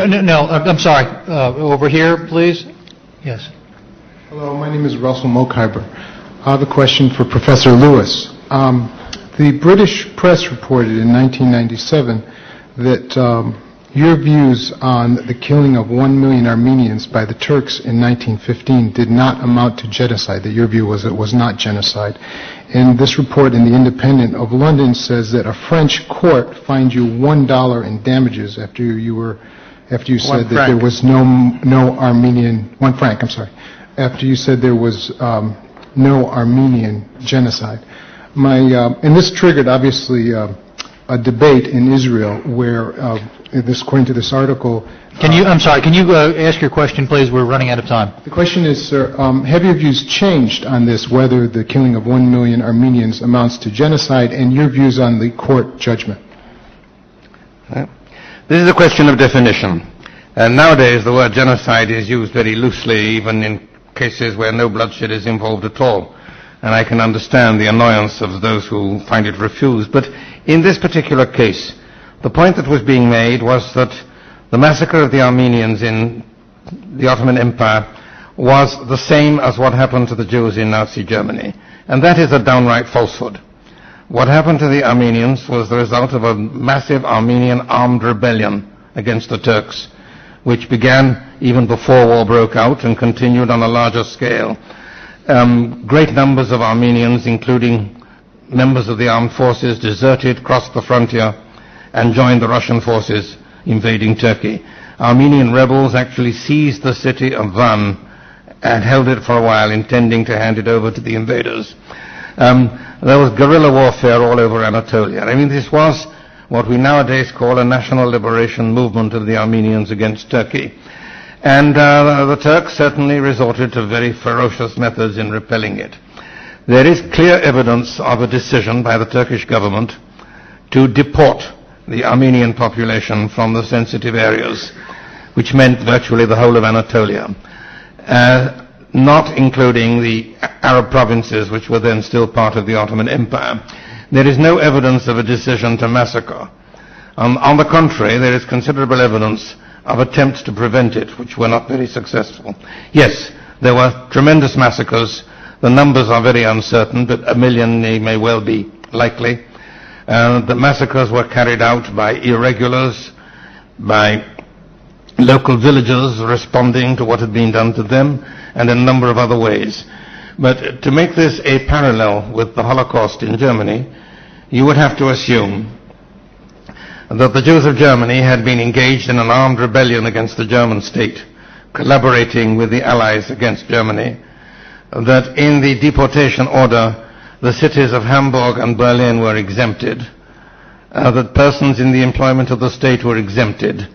No, I'm sorry. Over here, please. Yes. Hello, my name is Russell Mokhyber. I have a question for Professor Lewis. The British press reported in 1997 that your views on the killing of 1 million Armenians by the Turks in 1915 did not amount to genocide, that your view was it was not genocide. And this report in the Independent of London says that a French court fined you $1 in damages after you said that there was no Armenian, £1, I'm sorry, after you said there was no Armenian genocide. And this triggered obviously a debate in Israel where, according to this article. Can you ask your question, please? We're running out of time. The question is, sir, have your views changed on this, whether the killing of 1 million Armenians amounts to genocide, and your views on the court judgment? This is a question of definition. And nowadays the word genocide is used very loosely, even in cases where no bloodshed is involved at all. And I can understand the annoyance of those who find it refused. But in this particular case, the point that was being made was that the massacre of the Armenians in the Ottoman Empire was the same as what happened to the Jews in Nazi Germany. And that is a downright falsehood. What happened to the Armenians was the result of a massive Armenian armed rebellion against the Turks, which began even before war broke out and continued on a larger scale. Great numbers of Armenians, including members of the armed forces, deserted, crossed the frontier, and joined the Russian forces invading Turkey. Armenian rebels actually seized the city of Van and held it for a while, intending to hand it over to the invaders. There was guerrilla warfare all over Anatolia. I mean, this was what we nowadays call a national liberation movement of the Armenians against Turkey. And the Turks certainly resorted to very ferocious methods in repelling it. There is clear evidence of a decision by the Turkish government to deport the Armenian population from the sensitive areas, which meant virtually the whole of Anatolia, not including the Arab provinces, which were then still part of the Ottoman Empire. There is no evidence of a decision to massacre. On the contrary, there is considerable evidence of attempts to prevent it, which were not very successful. Yes, there were tremendous massacres. The numbers are very uncertain, but 1 million may well be likely. The massacres were carried out by irregulars, by local villagers responding to what had been done to them, and in a number of other ways. But to make this a parallel with the Holocaust in Germany, you would have to assume that the Jews of Germany had been engaged in an armed rebellion against the German state, collaborating with the Allies against Germany, that in the deportation order the cities of Hamburg and Berlin were exempted, that persons in the employment of the state were exempted,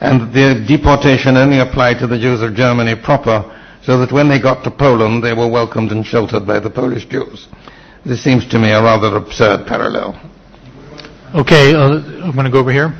and the deportation only applied to the Jews of Germany proper, so that when they got to Poland they were welcomed and sheltered by the Polish Jews. This seems to me a rather absurd parallel. Okay, I'm going to go over here.